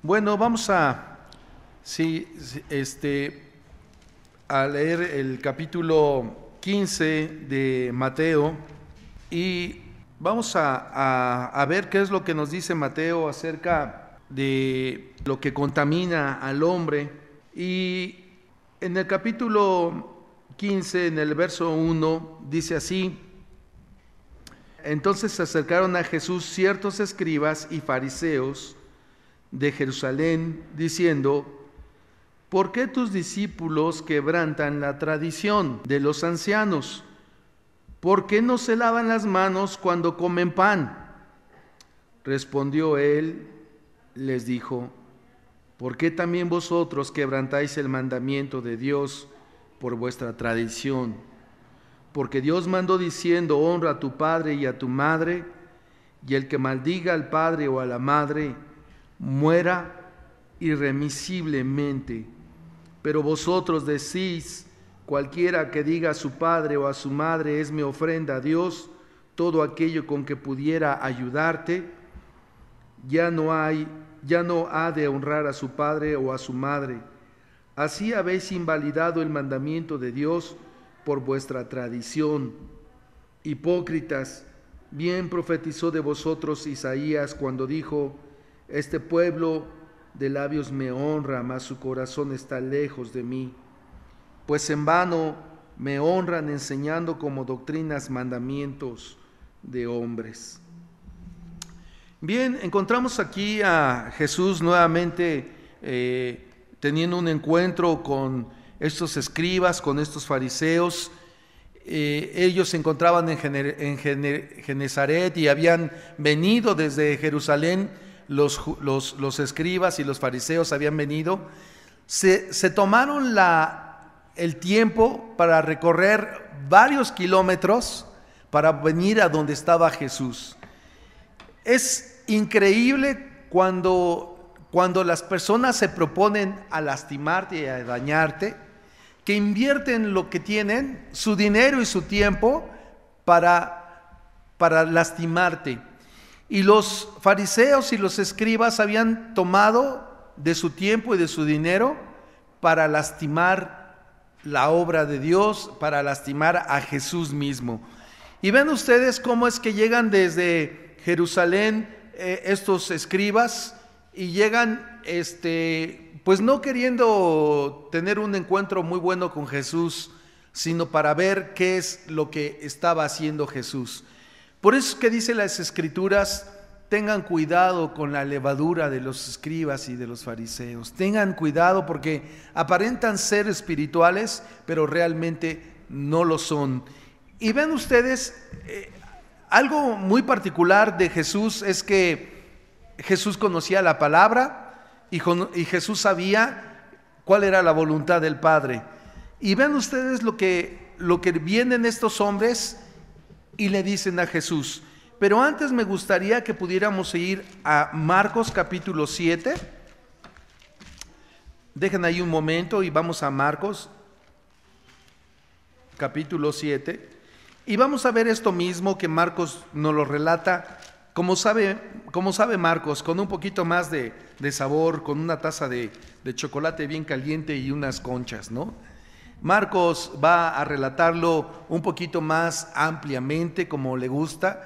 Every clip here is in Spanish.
Bueno, vamos a leer el capítulo 15 de Mateo y vamos a ver qué es lo que nos dice Mateo acerca de lo que contamina al hombre. Y en el capítulo 15, en el verso 1, dice así: Entonces se acercaron a Jesús ciertos escribas y fariseos de Jerusalén, diciendo: ¿Por qué tus discípulos quebrantan la tradición de los ancianos? ¿Por qué no se lavan las manos cuando comen pan? Respondió él, les dijo: ¿Por qué también vosotros quebrantáis el mandamiento de Dios por vuestra tradición? Porque Dios mandó diciendo: honra a tu padre y a tu madre, y el que maldiga al padre o a la madre muera irremisiblemente. Pero vosotros decís: cualquiera que diga a su padre o a su madre es mi ofrenda a Dios, todo aquello con que pudiera ayudarte, ya no ha de honrar a su padre o a su madre. Así habéis invalidado el mandamiento de Dios por vuestra tradición. Hipócritas, bien profetizó de vosotros Isaías cuando dijo: este pueblo de labios me honra, mas su corazón está lejos de mí. Pues en vano me honran enseñando como doctrinas mandamientos de hombres. Bien, encontramos aquí a Jesús nuevamente teniendo un encuentro con estos escribas, con estos fariseos. Ellos se encontraban en Genezaret y habían venido desde Jerusalén. Los escribas y los fariseos habían venido, se tomaron el tiempo para recorrer varios kilómetros para venir a donde estaba Jesús. Es increíble cuando las personas se proponen a lastimarte y a dañarte, que invierten lo que tienen, su dinero y su tiempo para lastimarte. Y los fariseos y los escribas habían tomado de su tiempo y de su dinero para lastimar la obra de Dios, para lastimar a Jesús mismo. Y ven ustedes cómo es que llegan desde Jerusalén estos escribas y llegan pues no queriendo tener un encuentro muy bueno con Jesús, sino para ver qué es lo que estaba haciendo Jesús. Por eso es que dice las Escrituras: tengan cuidado con la levadura de los escribas y de los fariseos. Tengan cuidado porque aparentan ser espirituales, pero realmente no lo son. Y ven ustedes, algo muy particular de Jesús es que Jesús conocía la palabra y Jesús sabía cuál era la voluntad del Padre. Y ven ustedes lo que vienen estos hombres y le dicen a Jesús. Pero antes me gustaría que pudiéramos ir a Marcos capítulo 7. Dejen ahí un momento y vamos a Marcos capítulo 7. Y vamos a ver esto mismo que Marcos nos lo relata, como sabe Marcos, con un poquito más de sabor, con una taza de chocolate bien caliente y unas conchas, ¿no? Marcos va a relatarlo un poquito más ampliamente, como le gusta.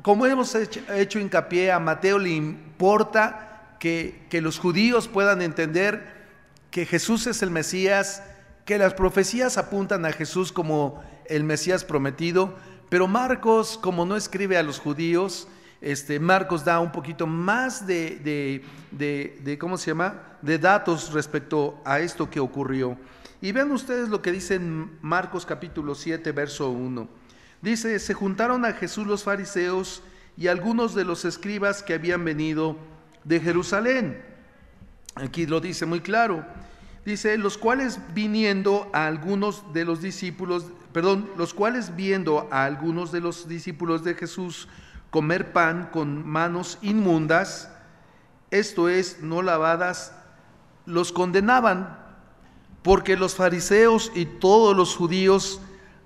Como hemos hecho hincapié, a Mateo le importa que los judíos puedan entender que Jesús es el Mesías, que las profecías apuntan a Jesús como el Mesías prometido, pero Marcos, como no escribe a los judíos, Marcos da un poquito más de datos respecto a esto que ocurrió. Y vean ustedes lo que dice en Marcos capítulo 7, verso 1. Dice: se juntaron a Jesús los fariseos y algunos de los escribas que habían venido de Jerusalén. Aquí lo dice muy claro. Dice: los cuales viendo a algunos de los discípulos de Jesús comer pan con manos inmundas, esto es, no lavadas, los condenaban, porque los fariseos y todos los judíos,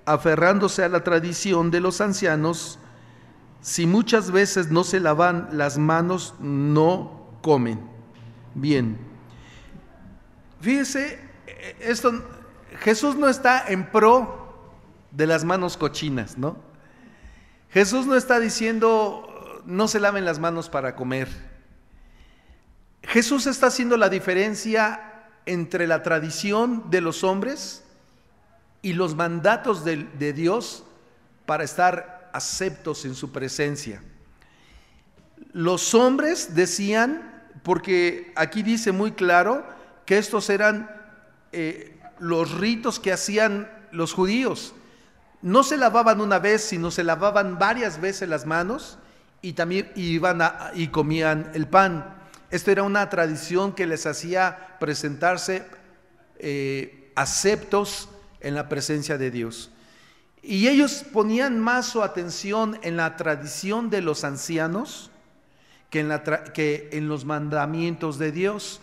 aferrándose a la tradición de los ancianos, si muchas veces no se lavan las manos, no comen. Bien, fíjese, Jesús no está en pro de las manos cochinas, ¿no? Jesús no está diciendo no se laven las manos para comer. Jesús está haciendo la diferencia entre la tradición de los hombres y los mandatos de Dios para estar aceptos en su presencia. Los hombres decían, porque aquí dice muy claro que estos eran los ritos que hacían los judíos. No se lavaban una vez, sino se lavaban varias veces las manos y también iban y comían el pan. Esto era una tradición que les hacía presentarse aceptos en la presencia de Dios. Y ellos ponían más su atención en la tradición de los ancianos que en los mandamientos de Dios.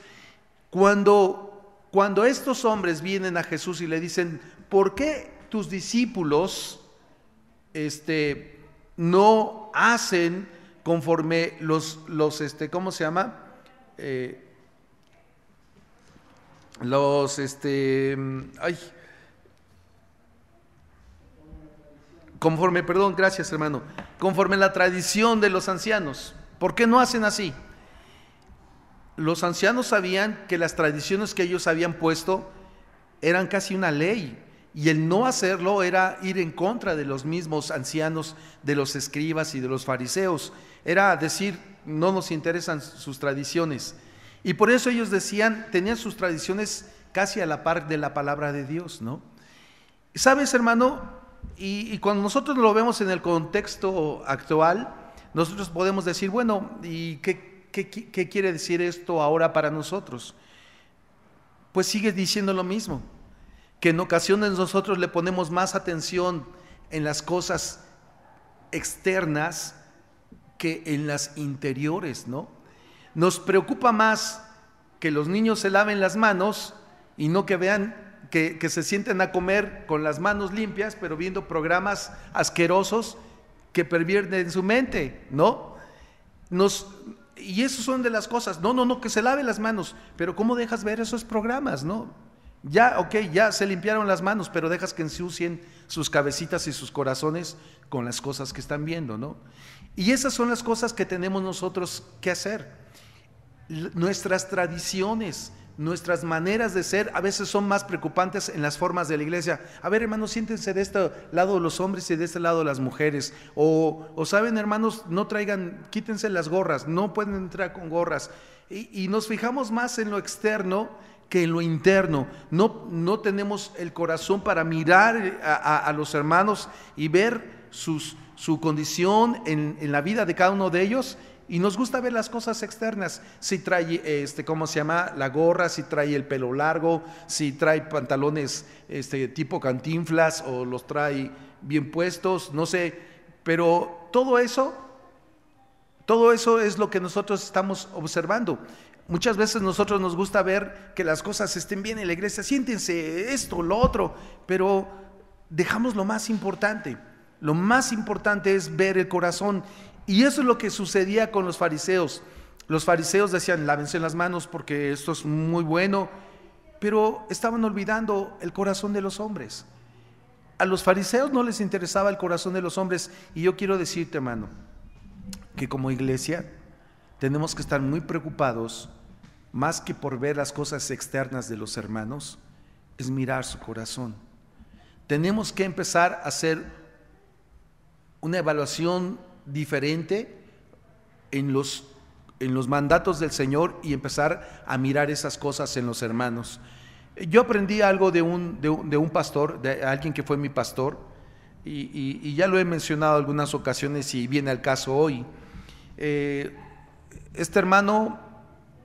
Cuando estos hombres vienen a Jesús y le dicen, ¿por qué tus discípulos no hacen conforme ¿cómo se llama? Gracias hermano, conforme la tradición de los ancianos. ¿Por qué no hacen así? Los ancianos sabían que las tradiciones que ellos habían puesto eran casi una ley, y el no hacerlo era ir en contra de los mismos ancianos, de los escribas y de los fariseos. Era decir, no nos interesan sus tradiciones. Y por eso ellos tenían sus tradiciones casi a la par de la palabra de Dios, ¿no? ¿Sabes, hermano? Y cuando nosotros lo vemos en el contexto actual, nosotros podemos decir, bueno, ¿y qué quiere decir esto ahora para nosotros? Pues sigue diciendo lo mismo, que en ocasiones nosotros le ponemos más atención en las cosas externas que en las interiores, ¿no? Nos preocupa más que los niños se laven las manos y no que vean que se sienten a comer con las manos limpias, pero viendo programas asquerosos que pervierten su mente, ¿no? Y eso son de las cosas, no, que se lave las manos, pero ¿cómo dejas ver esos programas, no? Ya se limpiaron las manos, pero dejas que ensucien sus cabecitas y sus corazones con las cosas que están viendo, ¿no? Y esas son las cosas que tenemos nosotros que hacer. Nuestras tradiciones, nuestras maneras de ser a veces son más preocupantes en las formas de la iglesia. A ver, hermanos, siéntense de este lado los hombres y de este lado las mujeres. O saben, hermanos, quítense las gorras, no pueden entrar con gorras. Y nos fijamos más en lo externo que en lo interno. No tenemos el corazón para mirar a los hermanos y ver su condición en la vida de cada uno de ellos. Y nos gusta ver las cosas externas, si trae, ¿cómo se llama? La gorra, si trae el pelo largo, si trae pantalones tipo Cantinflas o los trae bien puestos, no sé. Pero todo eso es lo que nosotros estamos observando. Muchas veces nosotros nos gusta ver que las cosas estén bien en la iglesia, siéntense esto, lo otro, pero dejamos lo más importante. Lo más importante es ver el corazón. Y eso es lo que sucedía con los fariseos. Los fariseos decían, lávense las manos porque esto es muy bueno, pero estaban olvidando el corazón de los hombres. A los fariseos no les interesaba el corazón de los hombres. Y yo quiero decirte, hermano, que como iglesia tenemos que estar muy preocupados, más que por ver las cosas externas de los hermanos, es mirar su corazón. Tenemos que empezar a hacer una evaluación diferente en los mandatos del Señor y empezar a mirar esas cosas en los hermanos. Yo aprendí algo de un pastor, de alguien que fue mi pastor, y ya lo he mencionado algunas ocasiones y viene al caso hoy. Este hermano,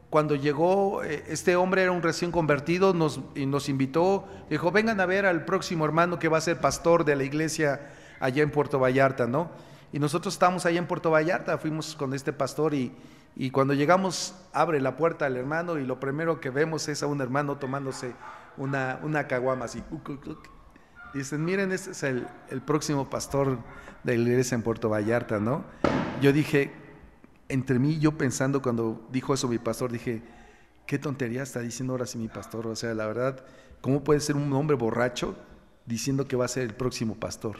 cuando llegó, este hombre era un recién convertido, nos invitó, dijo, vengan a ver al próximo hermano que va a ser pastor de la iglesia allá en Puerto Vallarta, ¿no? Y nosotros estábamos allá en Puerto Vallarta, fuimos con este pastor y cuando llegamos abre la puerta al hermano y lo primero que vemos es a un hermano tomándose una caguama así. Dicen, miren, este es el próximo pastor de la iglesia en Puerto Vallarta, ¿no? Yo dije, entre mí, yo pensando cuando dijo eso mi pastor, dije, qué tontería está diciendo ahora sí mi pastor. O sea, la verdad, ¿cómo puede ser un hombre borracho diciendo que va a ser el próximo pastor?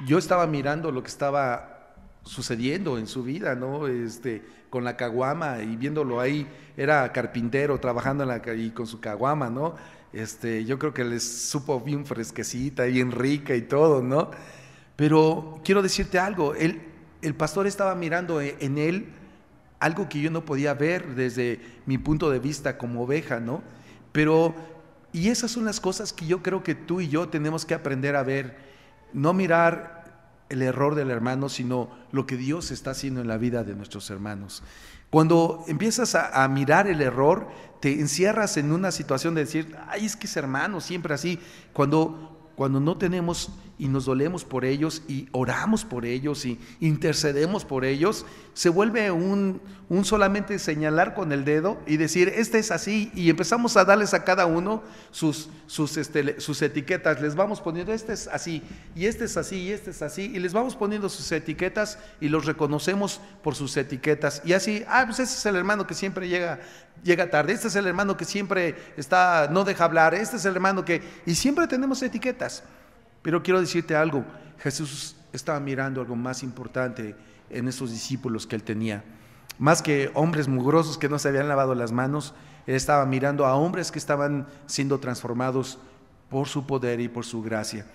Yo estaba mirando lo que estaba sucediendo en su vida, ¿no? Con la caguama y viéndolo ahí, era carpintero trabajando y con su caguama, ¿no? Yo creo que les supo bien fresquecita, bien rica y todo, ¿no? Pero quiero decirte algo, el pastor estaba mirando en él algo que yo no podía ver desde mi punto de vista como oveja, ¿no? Y esas son las cosas que yo creo que tú y yo tenemos que aprender a ver, no mirar el error del hermano, sino lo que Dios está haciendo en la vida de nuestros hermanos. Cuando empiezas a mirar el error, te encierras en una situación de decir, ay, es que es hermano, siempre así. Cuando no tenemos y nos dolemos por ellos y oramos por ellos y intercedemos por ellos, se vuelve un solamente señalar con el dedo y decir, este es así, y empezamos a darles a cada uno sus etiquetas. Les vamos poniendo, este es así, y este es así, y este es así, y les vamos poniendo sus etiquetas y los reconocemos por sus etiquetas. Y así, pues ese es el hermano que siempre llega tarde, este es el hermano que siempre no deja hablar, este es el hermano que... Y siempre tenemos etiquetas. Pero quiero decirte algo, Jesús estaba mirando algo más importante en esos discípulos que él tenía. Más que hombres mugrosos que no se habían lavado las manos, él estaba mirando a hombres que estaban siendo transformados por su poder y por su gracia.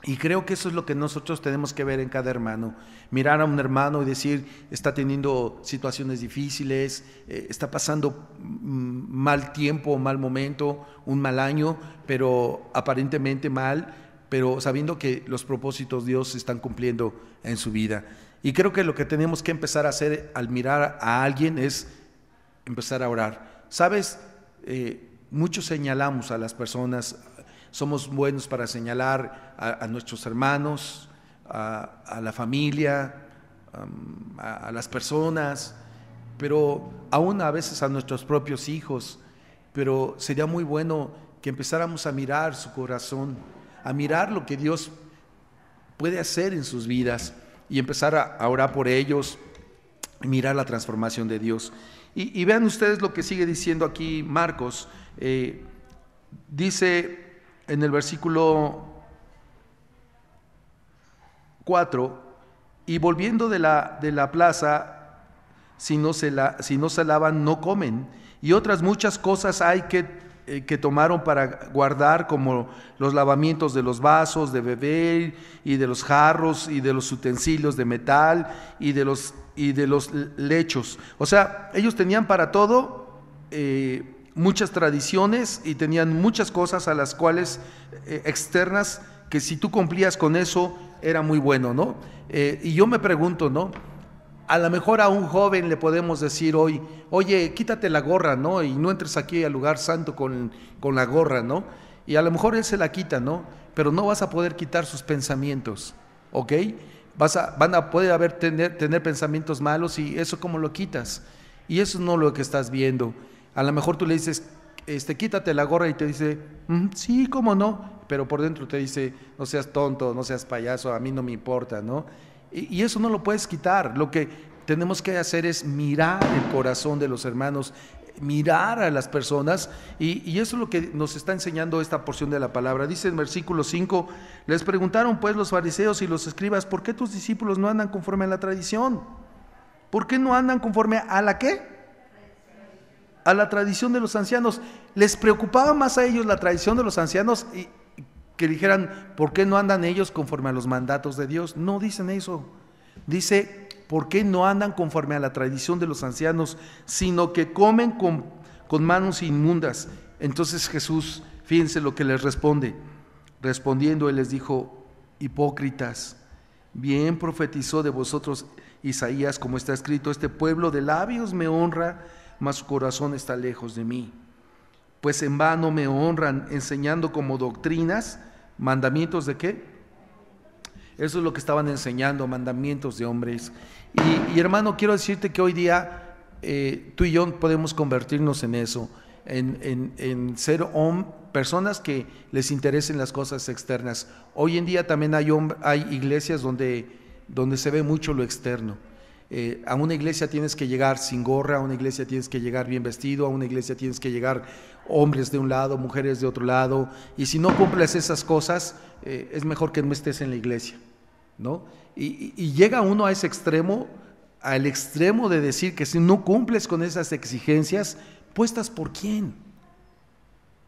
Y creo que eso es lo que nosotros tenemos que ver en cada hermano. Mirar a un hermano y decir, está teniendo situaciones difíciles, está pasando mal tiempo, mal momento, un mal año, pero aparentemente mal, pero sabiendo que los propósitos de Dios se están cumpliendo en su vida. Y creo que lo que tenemos que empezar a hacer al mirar a alguien es empezar a orar. ¿Sabes? Muchos señalamos a las personas, somos buenos para señalar a nuestros hermanos, a la familia, a las personas, pero aún a veces a nuestros propios hijos. Pero sería muy bueno que empezáramos a mirar su corazón, a mirar lo que Dios puede hacer en sus vidas y empezar a orar por ellos, mirar la transformación de Dios. Y vean ustedes lo que sigue diciendo aquí Marcos. Dice en el versículo 4, y volviendo de la plaza, si no se lavan, no comen. Y otras muchas cosas hay que tomaron para guardar, como los lavamientos de los vasos de beber y de los jarros y de los utensilios de metal y de los lechos. O sea, ellos tenían para todo muchas tradiciones y tenían muchas cosas a las cuales externas, que si tú cumplías con eso era muy bueno, ¿no? Y yo me pregunto, ¿no? A lo mejor a un joven le podemos decir hoy, oye, quítate la gorra, ¿no? Y no entres aquí al lugar santo con la gorra, ¿no? Y a lo mejor él se la quita, ¿no? Pero no vas a poder quitar sus pensamientos, ¿ok? Van a poder tener pensamientos malos, y eso ¿cómo lo quitas? Y eso no es lo que estás viendo. A lo mejor tú le dices, quítate la gorra, y te dice, sí, ¿cómo no? Pero por dentro te dice, no seas tonto, no seas payaso, a mí no me importa, ¿no? Y eso no lo puedes quitar. Lo que tenemos que hacer es mirar el corazón de los hermanos, mirar a las personas, y eso es lo que nos está enseñando esta porción de la palabra. Dice en versículo 5, les preguntaron pues los fariseos y los escribas, ¿por qué tus discípulos no andan conforme a la tradición? ¿Por qué no andan conforme a la qué? A la tradición de los ancianos. Les preocupaba más a ellos la tradición de los ancianos y que dijeran, ¿por qué no andan ellos conforme a los mandatos de Dios? No dicen eso. Dice, ¿por qué no andan conforme a la tradición de los ancianos, sino que comen con manos inmundas? Entonces Jesús, fíjense lo que les responde. Respondiendo, él les dijo, hipócritas, bien profetizó de vosotros Isaías, como está escrito, este pueblo de labios me honra, mas su corazón está lejos de mí. Pues en vano me honran, enseñando como doctrinas mandamientos de ¿qué? Eso es lo que estaban enseñando, mandamientos de hombres. Y hermano, quiero decirte que hoy día tú y yo podemos convertirnos en eso, en ser personas que les interesen las cosas externas. Hoy en día también hay iglesias donde se ve mucho lo externo. A una iglesia tienes que llegar sin gorra, a una iglesia tienes que llegar bien vestido, a una iglesia tienes que llegar hombres de un lado, mujeres de otro lado, y si no cumples esas cosas, es mejor que no estés en la iglesia, ¿no? Y llega uno a ese extremo, al extremo de decir que si no cumples con esas exigencias, ¿puestas por quién?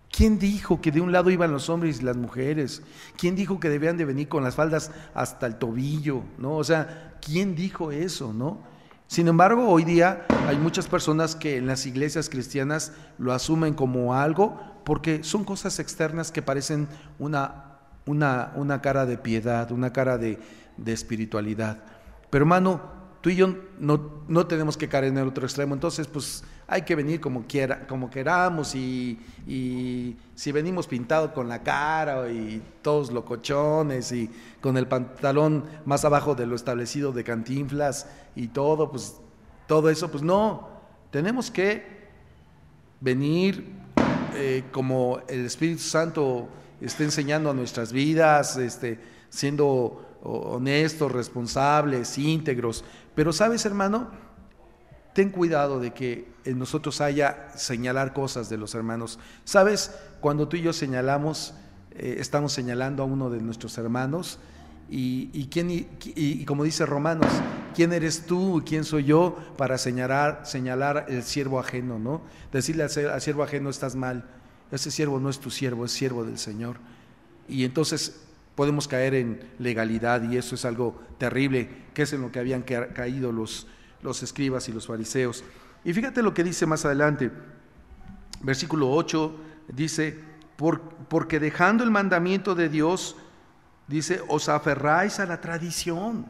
¿Quién dijo que de un lado iban los hombres y las mujeres? ¿Quién dijo que debían de venir con las faldas hasta el tobillo? ¿No? O sea, ¿quién dijo eso? ¿No? Sin embargo, hoy día hay muchas personas que en las iglesias cristianas lo asumen como algo porque son cosas externas que parecen una cara de piedad, una cara de espiritualidad. Pero hermano, tú y yo no tenemos que caer en el otro extremo. Entonces pues hay que venir como queramos, y si venimos pintados con la cara y todos locochones y con el pantalón más abajo de lo establecido de Cantinflas y todo, pues todo eso, pues no, tenemos que venir como el Espíritu Santo está enseñando a nuestras vidas, siendo honestos, responsables, íntegros. Pero sabes, hermano, ten cuidado de que en nosotros haya señalar cosas de los hermanos. Sabes, cuando tú y yo señalamos, estamos señalando a uno de nuestros hermanos, y como dice Romanos, ¿quién eres tú? ¿Quién soy yo para señalar el siervo ajeno, ¿no? Decirle al siervo ajeno, estás mal, ese siervo no es tu siervo, es siervo del Señor. Y entonces podemos caer en legalidad, y eso es algo terrible, que es en lo que habían caído los escribas y los fariseos. Y fíjate lo que dice más adelante, versículo 8, dice, porque dejando el mandamiento de Dios, dice, os aferráis a la tradición.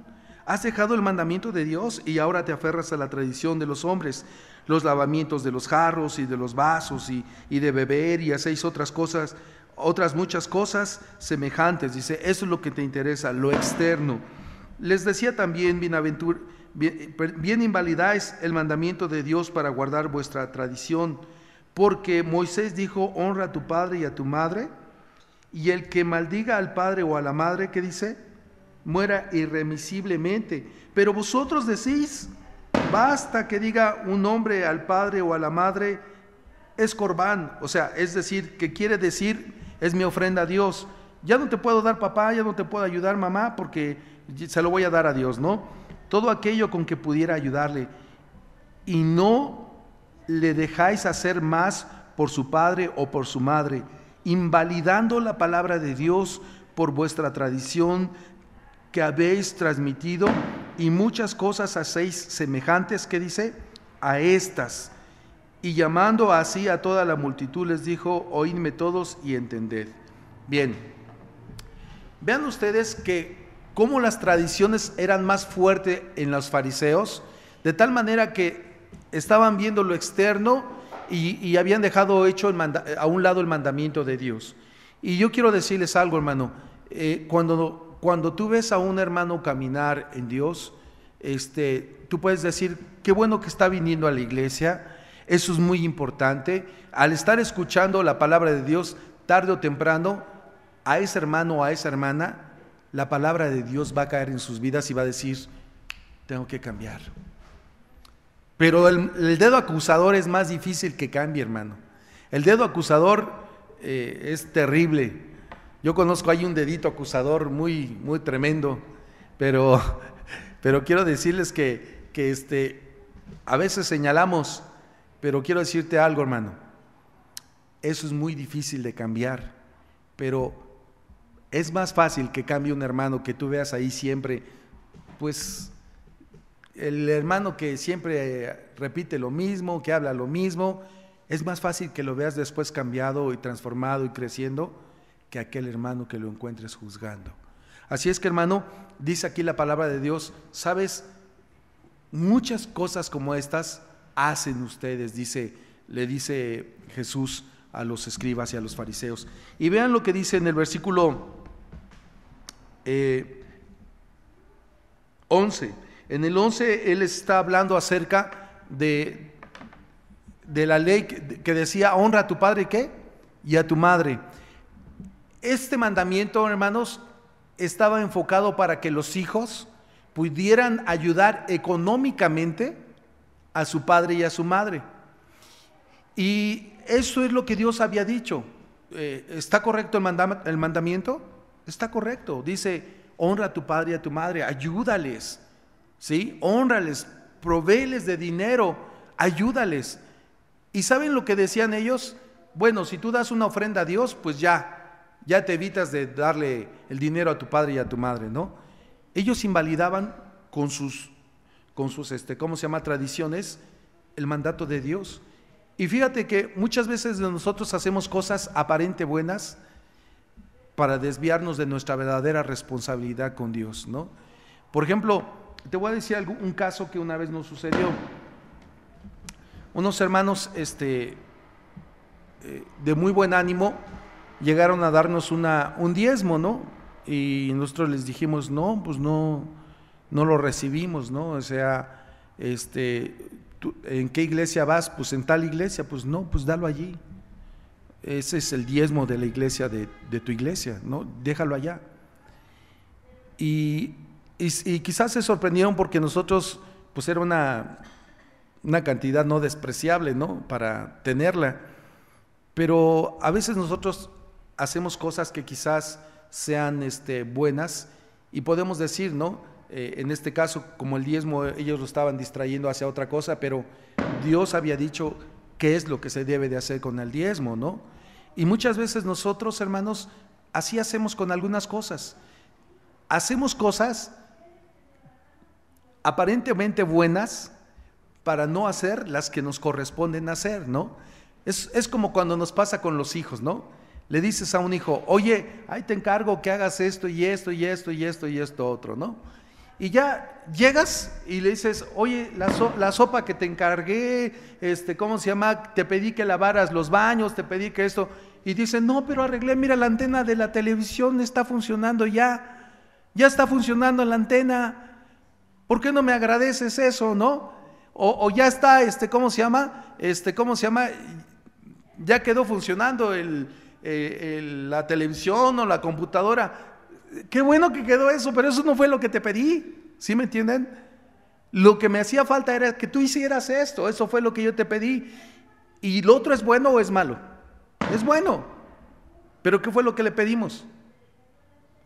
Has dejado el mandamiento de Dios y ahora te aferras a la tradición de los hombres, los lavamientos de los jarros y de los vasos y de beber, y hacéis otras cosas, otras muchas cosas semejantes. Dice, eso es lo que te interesa, lo externo. Les decía también, bien invalidáis el mandamiento de Dios para guardar vuestra tradición, porque Moisés dijo, honra a tu padre y a tu madre, y el que maldiga al padre o a la madre, ¿qué dice? Muera irremisiblemente. Pero vosotros decís, basta que diga un hombre al padre o a la madre, es corbán, o sea, es decir, que quiere decir, es mi ofrenda a Dios. Ya no te puedo dar papá, ya no te puedo ayudar mamá, porque se lo voy a dar a Dios, ¿no? Todo aquello con que pudiera ayudarle, y no le dejáis hacer más por su padre o por su madre, invalidando la palabra de Dios por vuestra tradición que habéis transmitido, y muchas cosas hacéis semejantes, ¿qué dice? A estas. Y llamando así a toda la multitud les dijo, oídme todos y entended. Bien, vean ustedes que cómo las tradiciones eran más fuertes en los fariseos, de tal manera que estaban viendo lo externo y habían dejado hecho a un lado el mandamiento de Dios. Y yo quiero decirles algo, hermano, cuando tú ves a un hermano caminar en Dios, tú puedes decir, qué bueno que está viniendo a la iglesia. Eso es muy importante. Al estar escuchando la palabra de Dios, tarde o temprano, a ese hermano o a esa hermana, la palabra de Dios va a caer en sus vidas y va a decir, tengo que cambiar. Pero el dedo acusador es más difícil que cambie, hermano. El dedo acusador es terrible. Yo conozco ahí un dedito acusador muy, muy tremendo, pero quiero decirles que a veces señalamos, pero quiero decirte algo, hermano, eso es muy difícil de cambiar, pero es más fácil que cambie un hermano que tú veas ahí siempre, pues el hermano que siempre repite lo mismo, que habla lo mismo, es más fácil que lo veas después cambiado y transformado y creciendo, que aquel hermano que lo encuentres juzgando. Así es que, hermano, dice aquí la palabra de Dios, ¿sabes? Muchas cosas como estas hacen ustedes, le dice Jesús a los escribas y a los fariseos. Y vean lo que dice en el versículo 11. En el 11 él está hablando acerca de la ley que decía, honra a tu padre, ¿qué? Y a tu madre. Este mandamiento, hermanos, estaba enfocado para que los hijos pudieran ayudar económicamente a su padre y a su madre. Y eso es lo que Dios había dicho. ¿Está correcto el mandamiento? Está correcto. Dice, honra a tu padre y a tu madre, ayúdales, ¿sí? Hónrales, provéeles de dinero, ayúdales. ¿Y saben lo que decían ellos? Bueno, si tú das una ofrenda a Dios, pues ya te evitas de darle el dinero a tu padre y a tu madre, ¿no? Ellos invalidaban con sus ¿cómo se llama? Tradiciones, el mandato de Dios. Y fíjate que muchas veces nosotros hacemos cosas aparente buenas para desviarnos de nuestra verdadera responsabilidad con Dios, ¿no? Por ejemplo, te voy a decir un caso que una vez nos sucedió. Unos hermanos de muy buen ánimo llegaron a darnos un diezmo, ¿no? Y nosotros les dijimos, no, pues no lo recibimos, ¿no? O sea, ¿en qué iglesia vas? Pues en tal iglesia. Pues no, pues dalo allí. Ese es el diezmo de la iglesia, de tu iglesia, ¿no? Déjalo allá. Y quizás se sorprendieron porque nosotros, pues era una cantidad no despreciable, ¿no? Para tenerla. Pero a veces nosotros hacemos cosas que quizás sean buenas y podemos decir, ¿no? En este caso, como el diezmo, ellos lo estaban distrayendo hacia otra cosa, pero Dios había dicho qué es lo que se debe de hacer con el diezmo, ¿no? Y muchas veces nosotros, hermanos, así hacemos con algunas cosas. Hacemos cosas aparentemente buenas para no hacer las que nos corresponden hacer, ¿no? Es como cuando nos pasa con los hijos, ¿no? Le dices a un hijo, oye, ahí te encargo que hagas esto y esto y esto y esto y esto otro, ¿no? Y ya llegas y le dices, oye, la sopa que te encargué, ¿cómo se llama? Te pedí que lavaras los baños, te pedí que esto. Y dice, no, pero arreglé, mira, la antena de la televisión está funcionando ya está funcionando la antena. ¿Por qué no me agradeces eso, no? O ya está, ¿cómo se llama? Ya quedó funcionando la televisión o la computadora. Qué bueno que quedó eso, pero eso no fue lo que te pedí, ¿sí me entienden? Lo que me hacía falta era que tú hicieras esto, eso fue lo que yo te pedí. ¿Y lo otro es bueno o es malo? Es bueno, pero ¿qué fue lo que le pedimos?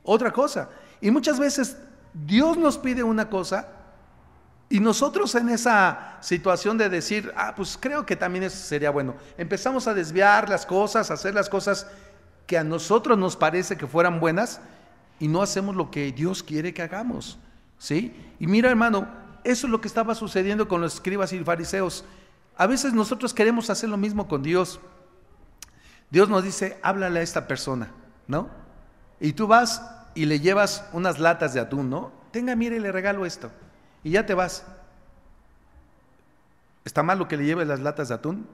Otra cosa. Y muchas veces Dios nos pide una cosa y nosotros en esa situación de decir, pues creo que también eso sería bueno, empezamos a desviar las cosas, a hacer las cosas que a nosotros nos parece que fueran buenas, y no hacemos lo que Dios quiere que hagamos, ¿sí? Y mira, hermano, eso es lo que estaba sucediendo con los escribas y fariseos. A veces nosotros queremos hacer lo mismo con Dios. Dios nos dice, háblale a esta persona, ¿no? Y tú vas y le llevas unas latas de atún, ¿no? Tenga, mire, le regalo esto. Y ya te vas. ¿Está mal lo que le lleves las latas de atún?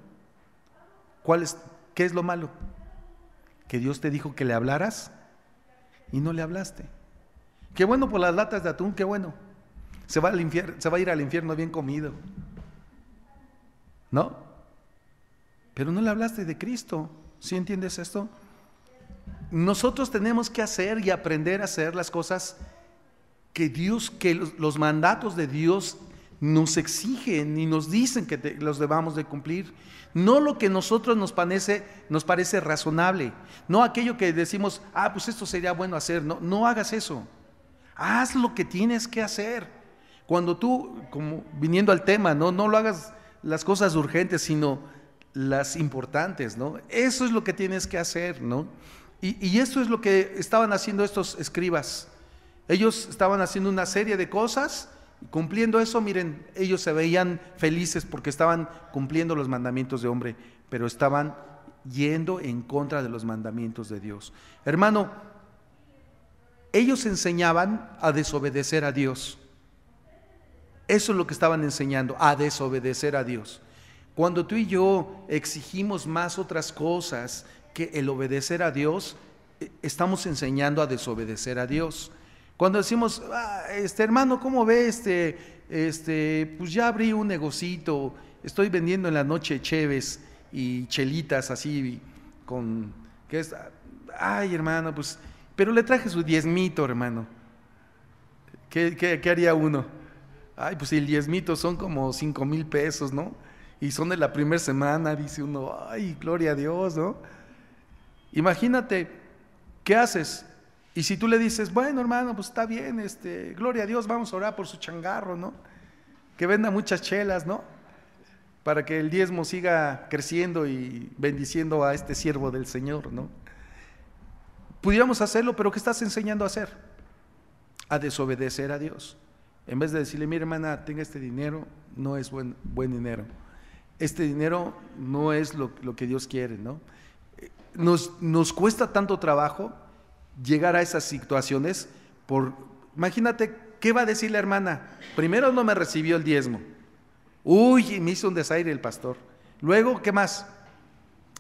¿Qué es lo malo? Que Dios te dijo que le hablaras y no le hablaste. Qué bueno por las latas de atún, qué bueno. Se va a ir al infierno bien comido, ¿no? Pero no le hablaste de Cristo. ¿Sí entiendes esto? Nosotros tenemos que hacer y aprender a hacer las cosas que los mandatos de Dios nos exigen y nos dicen que los debamos de cumplir. No lo que a nosotros nos parece razonable, no aquello que decimos, pues esto sería bueno hacer. No hagas eso. Haz lo que tienes que hacer. Cuando tú, como viniendo al tema, no lo hagas las cosas urgentes, sino las importantes, ¿no? Eso es lo que tienes que hacer, ¿no? Y esto es lo que estaban haciendo estos escribas. Ellos estaban haciendo una serie de cosas, cumpliendo eso. Miren, ellos se veían felices porque estaban cumpliendo los mandamientos de hombre, pero estaban yendo en contra de los mandamientos de Dios. Hermano, ellos enseñaban a desobedecer a Dios. Eso es lo que estaban enseñando, a desobedecer a Dios. Cuando tú y yo exigimos más otras cosas que el obedecer a Dios, estamos enseñando a desobedecer a Dios. Cuando decimos, hermano, ¿cómo ve? Pues ya abrí un negocito, estoy vendiendo en la noche cheves y chelitas así hermano, pues, pero le traje su diezmito, hermano. ¿Qué haría uno? Ay, pues el diezmito son como 5,000 pesos, ¿no? Y son de la primera semana, dice uno, ay, gloria a Dios, ¿no? Imagínate, ¿qué haces? Y si tú le dices, bueno, hermano, pues está bien, gloria a Dios, vamos a orar por su changarro, ¿no? Que venda muchas chelas, ¿no? Para que el diezmo siga creciendo y bendiciendo a este siervo del Señor, ¿no? Pudiéramos hacerlo, pero ¿qué estás enseñando a hacer? A desobedecer a Dios. En vez de decirle, mira hermana, tenga este dinero, no es buen dinero. Este dinero no es lo que Dios quiere, ¿no? Nos cuesta tanto trabajo llegar a esas situaciones imagínate, ¿qué va a decir la hermana? Primero no me recibió el diezmo. Uy, me hizo un desaire el pastor. Luego, ¿qué más?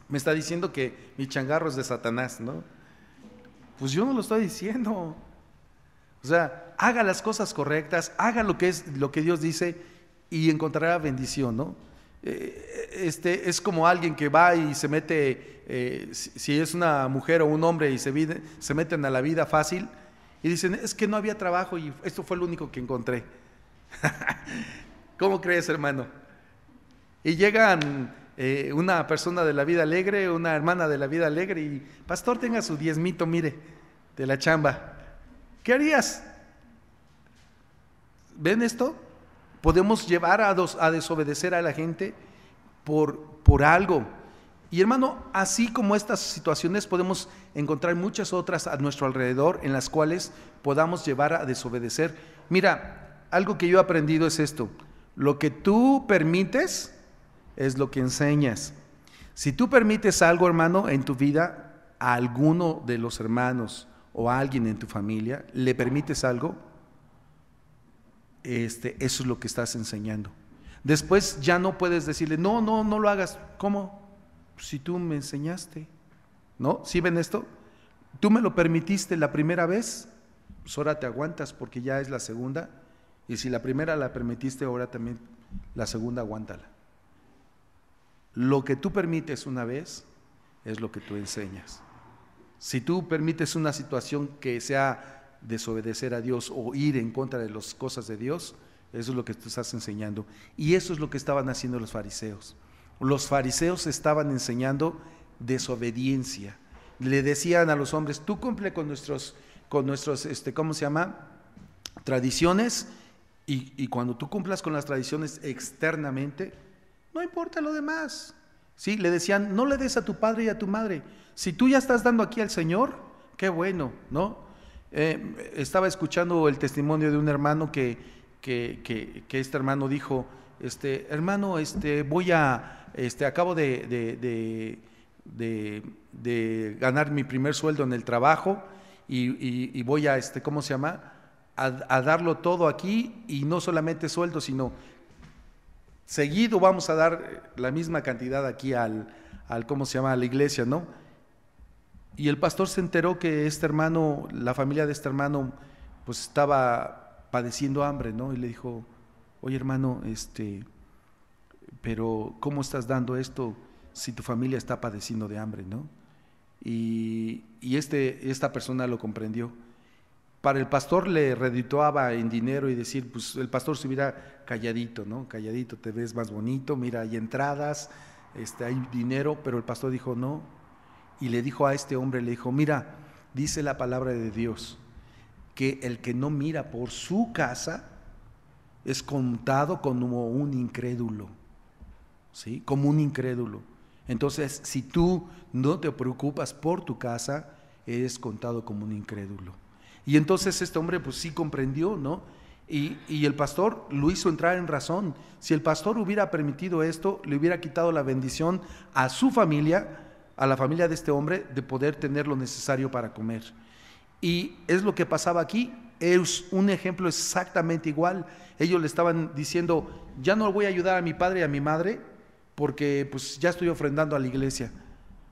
Me está diciendo que mi changarro es de Satanás, ¿no? Pues yo no lo estoy diciendo. O sea, haga las cosas correctas, haga lo que Dios dice y encontrará bendición, ¿no? Es como alguien que va y se mete, si es una mujer o un hombre y se meten a la vida fácil y dicen, es que no había trabajo y esto fue lo único que encontré. ¿Cómo crees, hermano? Y llegan una persona de la vida alegre, una hermana de la vida alegre y, pastor, tenga su diezmito, mire, de la chamba. ¿Qué harías? ¿Ven esto? Podemos llevar a desobedecer a la gente por algo. Y hermano, así como estas situaciones podemos encontrar muchas otras a nuestro alrededor en las cuales podamos llevar a desobedecer. Mira, algo que yo he aprendido es esto: lo que tú permites es lo que enseñas. Si tú permites algo, hermano, en tu vida, a alguno de los hermanos o a alguien en tu familia, le permites algo, eso es lo que estás enseñando. Después ya no puedes decirle, no lo hagas. ¿Cómo? Si tú me enseñaste, ¿no? ¿Sí ven esto? Tú me lo permitiste la primera vez, pues ahora te aguantas porque ya es la segunda, y si la primera la permitiste, ahora también la segunda aguántala. Lo que tú permites una vez es lo que tú enseñas. Si tú permites una situación que sea desobedecer a Dios o ir en contra de las cosas de Dios, eso es lo que tú estás enseñando. Y eso es lo que estaban haciendo los fariseos. Los fariseos estaban enseñando desobediencia. Le decían a los hombres, tú cumple con nuestros ¿cómo se llama? Tradiciones, y cuando tú cumplas con las tradiciones externamente, no importa lo demás. Sí, le decían, no le des a tu padre y a tu madre. Si tú ya estás dando aquí al Señor, qué bueno, ¿no? Estaba escuchando el testimonio de un hermano que este hermano dijo, hermano, acabo de ganar mi primer sueldo en el trabajo y voy a, ¿cómo se llama? A darlo todo aquí, y no solamente sueldo, sino seguido vamos a dar la misma cantidad aquí al ¿cómo se llama? A la iglesia, ¿no? Y el pastor se enteró que este hermano, la familia de este hermano, pues estaba padeciendo hambre, ¿no? Y le dijo, oye hermano, pero ¿cómo estás dando esto si tu familia está padeciendo de hambre, ¿no? Y esta persona lo comprendió. Para el pastor le redituaba en dinero y decir, pues el pastor se hubiera calladito, ¿no? Calladito, te ves más bonito, mira, hay entradas, hay dinero, pero el pastor dijo no. Y le dijo a este hombre, le dijo, mira, dice la palabra de Dios, que el que no mira por su casa es contado como un incrédulo, ¿sí? Como un incrédulo. Entonces, si tú no te preocupas por tu casa, eres contado como un incrédulo. Y entonces este hombre pues sí comprendió, ¿no? Y el pastor lo hizo entrar en razón. Si el pastor hubiera permitido esto, le hubiera quitado la bendición a su familia, a la familia de este hombre, de poder tener lo necesario para comer. Y es lo que pasaba aquí. Es un ejemplo exactamente igual. Ellos le estaban diciendo, ya no voy a ayudar a mi padre y a mi madre porque pues ya estoy ofrendando a la iglesia.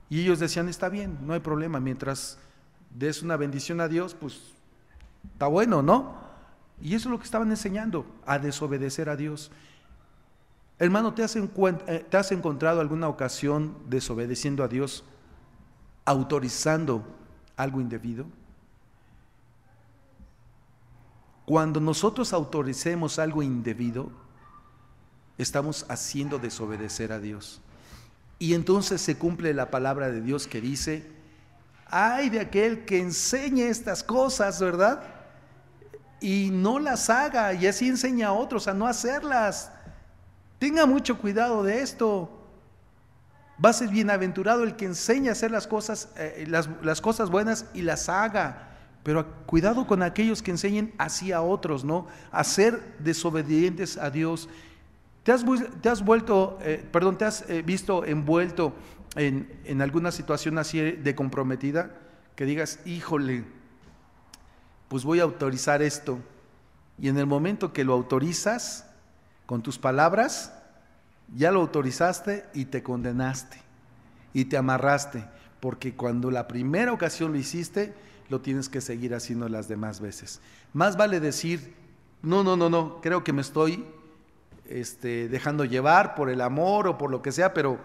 Y ellos decían, está bien, no hay problema, mientras des una bendición a Dios, pues está bueno, ¿no? Y eso es lo que estaban enseñando, a desobedecer a Dios. Hermano, ¿te has encontrado alguna ocasión desobedeciendo a Dios, autorizando algo indebido? Cuando nosotros autoricemos algo indebido, estamos haciendo desobedecer a Dios. Y entonces se cumple la palabra de Dios que dice: ay de aquel que enseñe estas cosas, ¿verdad? Y no las haga, y así enseña a otros a no hacerlas. Tenga mucho cuidado de esto. Va a ser bienaventurado el que enseña a hacer las cosas buenas y las haga. Pero cuidado con aquellos que enseñen así a otros, ¿no? A ser desobedientes a Dios. ¿Te has visto envuelto en alguna situación así de comprometida? Que digas: híjole, pues voy a autorizar esto. Y en el momento que lo autorizas, con tus palabras, ya lo autorizaste y te condenaste y te amarraste, porque cuando la primera ocasión lo hiciste, lo tienes que seguir haciendo las demás veces. Más vale decir: no, creo que me estoy dejando llevar por el amor o por lo que sea, pero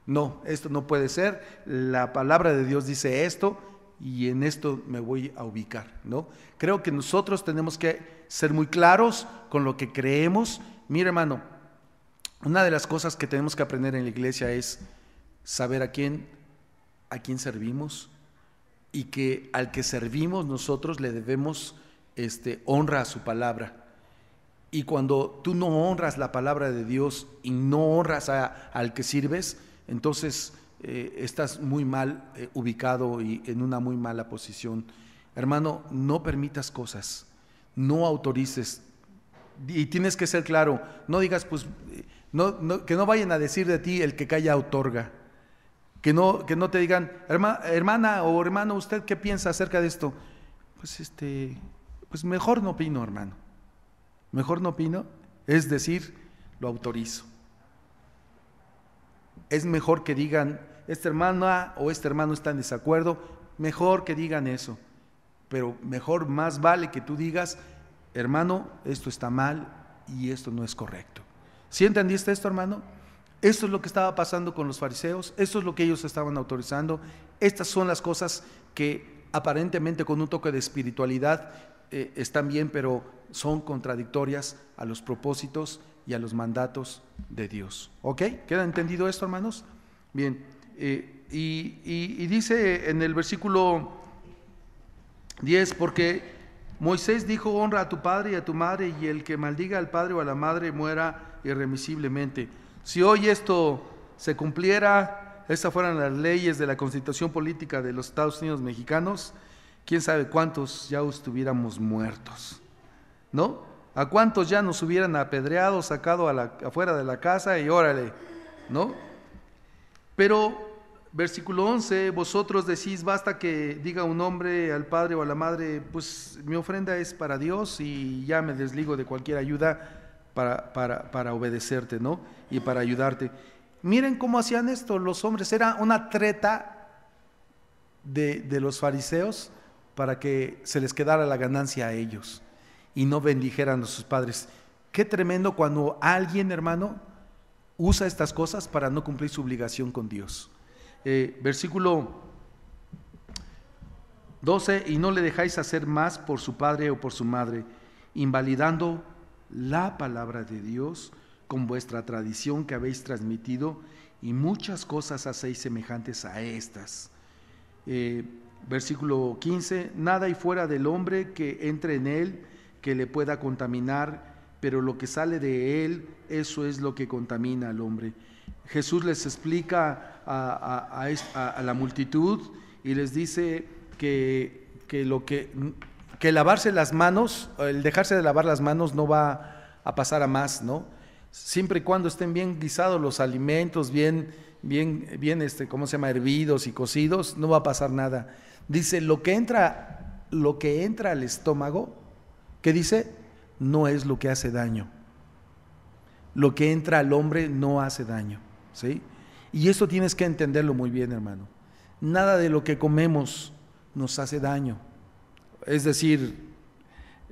no, esto no puede ser. La palabra de Dios dice esto y en esto me voy a ubicar, ¿no? Creo que nosotros tenemos que ser muy claros con lo que creemos. Mira, hermano, una de las cosas que tenemos que aprender en la iglesia es saber a quién servimos, y que al que servimos nosotros le debemos honra a su palabra. Y cuando tú no honras la palabra de Dios y no honras al que sirves, entonces estás muy mal ubicado y en una muy mala posición. Hermano, no permitas cosas, no autorices, y tienes que ser claro. No digas, pues, que no vayan a decir de ti: el que calla otorga. Que no te digan: hermana o hermano, ¿usted qué piensa acerca de esto? Pues mejor no opino, hermano. Mejor no opino, es decir, lo autorizo. Es mejor que digan: esta hermana o este hermano está en desacuerdo, mejor que digan eso. Pero más vale que tú digas: hermano, esto está mal y esto no es correcto. ¿Sí entendiste esto, hermano? Esto es lo que estaba pasando con los fariseos, esto es lo que ellos estaban autorizando. Estas son las cosas que aparentemente con un toque de espiritualidad están bien, pero son contradictorias a los propósitos y a los mandatos de Dios. ¿Ok? ¿Queda entendido esto, hermanos? Bien, y dice en el versículo 10: porque Moisés dijo: honra a tu padre y a tu madre, y el que maldiga al padre o a la madre muera irremisiblemente. Si hoy esto se cumpliera, estas fueran las leyes de la Constitución Política de los Estados Unidos mexicanos, quién sabe cuántos ya estuviéramos muertos, ¿no? A cuántos ya nos hubieran apedreado, sacado afuera de la casa y órale, ¿no? Pero versículo 11: vosotros decís: basta que diga un hombre al padre o a la madre, pues mi ofrenda es para Dios y ya me desligo de cualquier ayuda para obedecerte, ¿no? Y para ayudarte. Miren cómo hacían esto los hombres. Era una treta de los fariseos para que se les quedara la ganancia a ellos y no bendijeran a sus padres. Qué tremendo cuando alguien, hermano, usa estas cosas para no cumplir su obligación con Dios. Versículo 12: y no le dejáis hacer más por su padre o por su madre, invalidando la palabra de Dios con vuestra tradición que habéis transmitido, y muchas cosas hacéis semejantes a estas. Versículo 15: nada hay fuera del hombre que entre en él que le pueda contaminar, pero lo que sale de él, eso es lo que contamina al hombre. Jesús les explica a la multitud y les dice que lavarse las manos, el dejarse de lavar las manos no va a pasar a más, ¿no? Siempre y cuando estén bien guisados los alimentos, bien, ¿cómo se llama? Hervidos y cocidos, no va a pasar nada. Dice: lo que entra al estómago, ¿qué dice? No es lo que hace daño. Lo que entra al hombre no hace daño, ¿sí? Y esto tienes que entenderlo muy bien, hermano. Nada de lo que comemos nos hace daño. Es decir,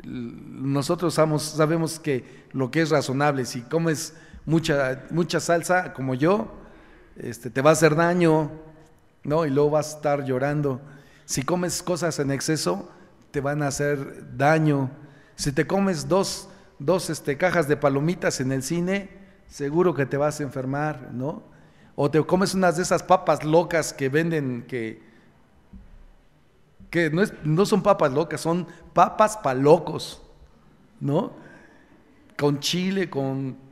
nosotros sabemos que lo que es razonable. Si comes mucha salsa como yo, te va a hacer daño, ¿no? Y luego vas a estar llorando. Si comes cosas en exceso, te van a hacer daño. Si te comes dos cajas de palomitas en el cine, seguro que te vas a enfermar, ¿no? O te comes unas de esas papas locas que venden, que no son papas locas, son papas pa' locos, ¿no? Con chile, con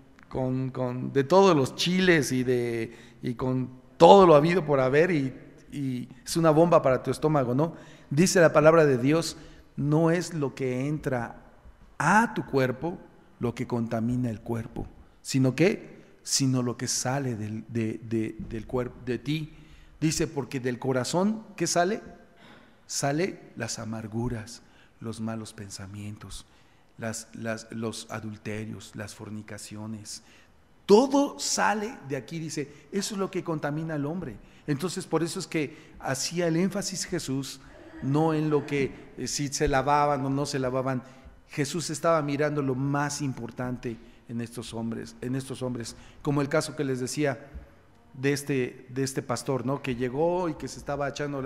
de todos los chiles y con todo lo habido por haber, y es una bomba para tu estómago, ¿no? Dice la palabra de Dios, no es lo que entra a tu cuerpo lo que contamina el cuerpo, sino lo que sale del cuerpo, de ti. Dice, porque del corazón, ¿qué sale? Sale las amarguras, los malos pensamientos, los adulterios, las fornicaciones. Todo sale de aquí, dice, eso es lo que contamina al hombre. Entonces, por eso es que hacía el énfasis Jesús, no en lo que si se lavaban o no se lavaban. Jesús estaba mirando lo más importante en estos hombres, como el caso que les decía de este pastor, ¿no? Que llegó y que se estaba echando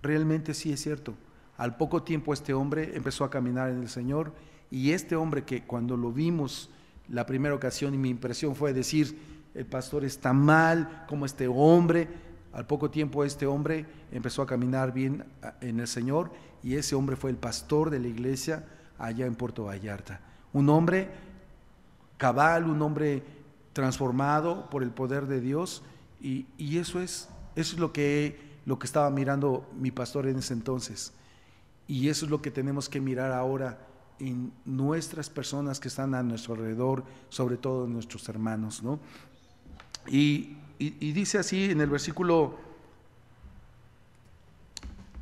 realmente sí es cierto. Al poco tiempo este hombre empezó a caminar en el Señor, y este hombre que cuando lo vimos la primera ocasión, y mi impresión fue decir, el pastor está mal, como este hombre, al poco tiempo este hombre empezó a caminar bien en el Señor, y ese hombre fue el pastor de la iglesia allá en Puerto Vallarta. Un hombre cabal, un hombre transformado por el poder de Dios, y eso es lo que estaba mirando mi pastor en ese entonces, y eso es lo que tenemos que mirar ahora en nuestras personas que están a nuestro alrededor, sobre todo en nuestros hermanos, ¿no? Y dice así en el versículo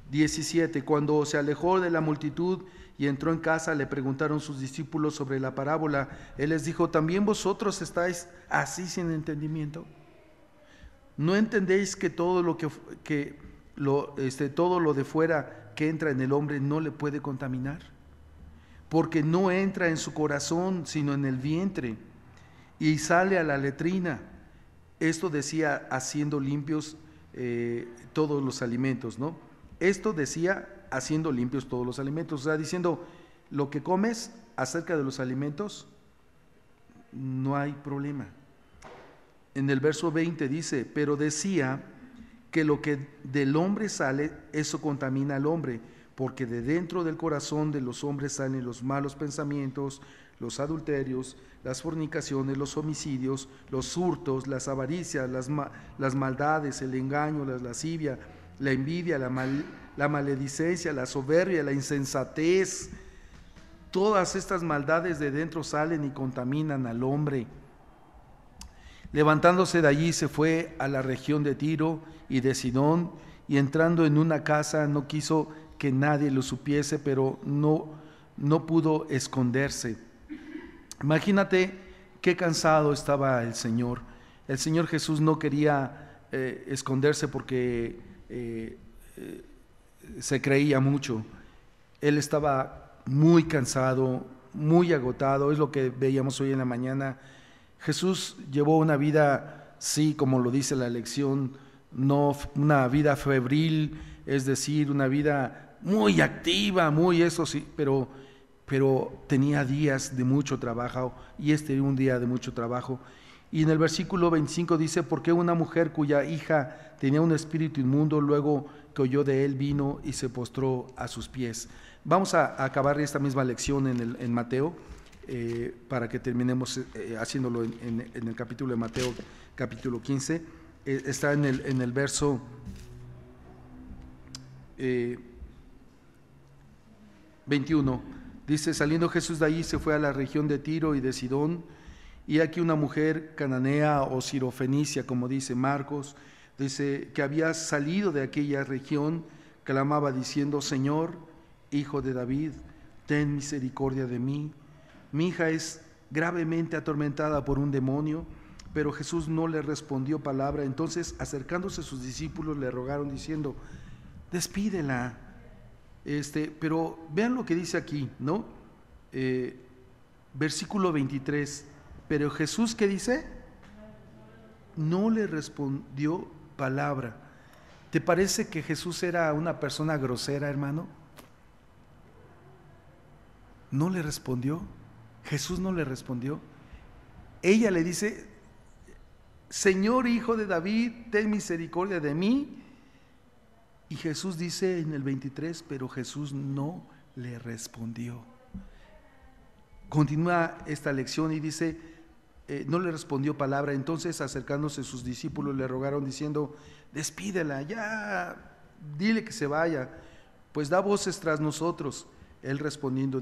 17, cuando se alejó de la multitud y entró en casa, le preguntaron sus discípulos sobre la parábola. Él les dijo, ¿también vosotros estáis así sin entendimiento? ¿No entendéis que todo lo todo lo de fuera que entra en el hombre no le puede contaminar? Porque no entra en su corazón, sino en el vientre, y sale a la letrina. Esto decía haciendo limpios todos los alimentos, ¿no? Esto decía haciendo limpios todos los alimentos, o sea, diciendo, lo que comes acerca de los alimentos, no hay problema. En el verso 20 dice, pero decía que lo que del hombre sale, eso contamina al hombre, porque de dentro del corazón de los hombres salen los malos pensamientos, los adulterios, las fornicaciones, los homicidios, los hurtos, las avaricias, las maldades, el engaño, la lascivia, la envidia, la maledicencia, la soberbia, la insensatez. Todas estas maldades de dentro salen y contaminan al hombre. Levantándose de allí se fue a la región de Tiro y de Sidón, y entrando en una casa no quiso que nadie lo supiese, pero no pudo esconderse. Imagínate qué cansado estaba el Señor. El Señor Jesús no quería esconderse porque se creía mucho. Él estaba muy cansado, muy agotado, es lo que veíamos hoy en la mañana. Jesús llevó una vida, sí, como lo dice la lección, no una vida febril, es decir, una vida muy activa, muy eso sí, pero tenía días de mucho trabajo, y un día de mucho trabajo. Y en el versículo 25 dice, porque una mujer cuya hija tenía un espíritu inmundo, luego que oyó de él, vino y se postró a sus pies. Vamos a acabar esta misma lección en Mateo, para que terminemos haciéndolo en el capítulo de Mateo, capítulo 15. Está en el verso 21. Dice, saliendo Jesús de allí se fue a la región de Tiro y de Sidón, y aquí una mujer cananea o sirofenicia, como dice Marcos, dice que había salido de aquella región, clamaba diciendo, Señor, Hijo de David, ten misericordia de mí. Mi hija es gravemente atormentada por un demonio. Pero Jesús no le respondió palabra. Entonces, acercándose a sus discípulos, le rogaron diciendo, despídela. Pero vean lo que dice aquí, ¿no? Versículo 23. Pero Jesús, ¿qué dice? No le respondió palabra. ¿Te parece que Jesús era una persona grosera, hermano? no le respondió. Jesús no le respondió. Ella le dice: Señor, hijo de David, ten misericordia de mí. Y Jesús dice en el 23, pero Jesús no le respondió. Continúa esta lección y dice, no le respondió palabra. Entonces, acercándose sus discípulos, le rogaron diciendo: despídela, ya, dile que se vaya, pues da voces tras nosotros. Él respondiendo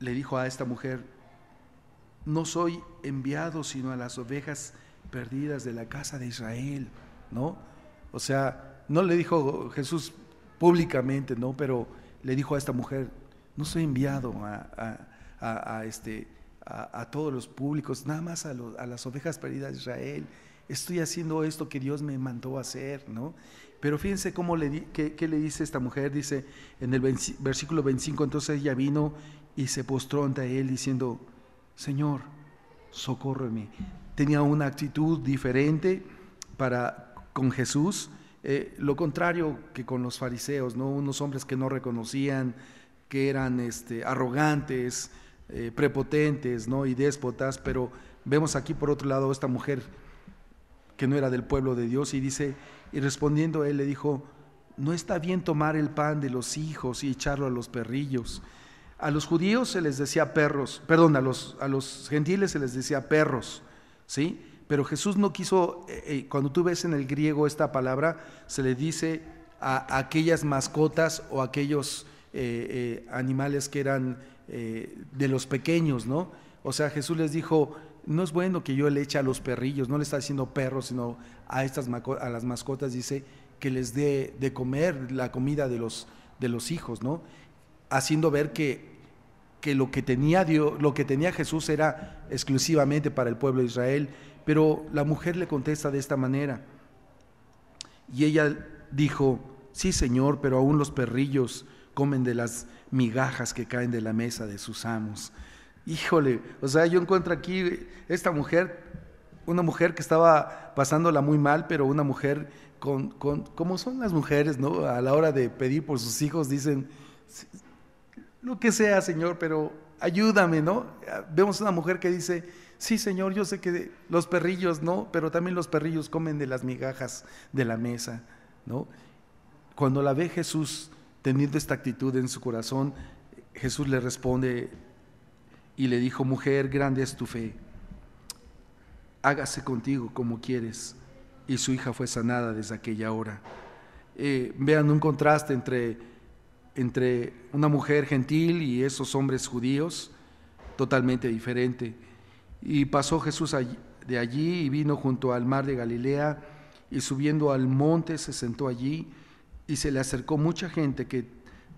le dijo a esta mujer: no soy enviado sino a las ovejas perdidas de la casa de Israel, ¿no? O sea, no le dijo Jesús públicamente, ¿no? Pero le dijo a esta mujer: no soy enviado a todos los públicos, nada más a las ovejas perdidas de Israel. Estoy haciendo esto que Dios me mandó a hacer, ¿no? Pero fíjense cómo qué le dice esta mujer. Dice en el versículo 25, entonces ella vino y se postró ante él diciendo: Señor, socórreme. Tenía una actitud diferente con Jesús, lo contrario que con los fariseos, ¿no? Unos hombres que no reconocían, que eran arrogantes, prepotentes, ¿no? Y déspotas. Pero vemos aquí por otro lado esta mujer que no era del pueblo de Dios, y dice, y respondiendo él le dijo: no está bien tomar el pan de los hijos y echarlo a los perrillos. A los judíos se les decía perros, perdón, a los gentiles se les decía perros, ¿sí? Pero Jesús no quiso, cuando tú ves en el griego esta palabra, se le dice a aquellas mascotas o aquellos animales que eran de los pequeños, ¿no? O sea, Jesús les dijo: no es bueno que yo le eche a los perrillos, no le está diciendo perros, sino a las mascotas, dice que les dé de comer la comida de los hijos, ¿no? Haciendo ver que lo que tenía Jesús era exclusivamente para el pueblo de Israel. Pero la mujer le contesta de esta manera, y ella dijo: sí, Señor, pero aún los perrillos comen de las migajas que caen de la mesa de sus amos. Híjole, o sea, yo encuentro aquí esta mujer, una mujer que estaba pasándola muy mal, pero una mujer como son las mujeres, ¿no? A la hora de pedir por sus hijos dicen: lo que sea, Señor, pero ayúdame, ¿no? Vemos una mujer que dice: sí, Señor, yo sé que los perrillos, ¿no? Pero también los perrillos comen de las migajas de la mesa, ¿no? Cuando la ve Jesús teniendo esta actitud en su corazón, Jesús le responde y le dijo: mujer, grande es tu fe, hágase contigo como quieres. Y su hija fue sanada desde aquella hora. Vean un contraste entre una mujer gentil y esos hombres judíos, totalmente diferente. Y pasó Jesús de allí y vino junto al mar de Galilea, y subiendo al monte se sentó allí, y se le acercó mucha gente que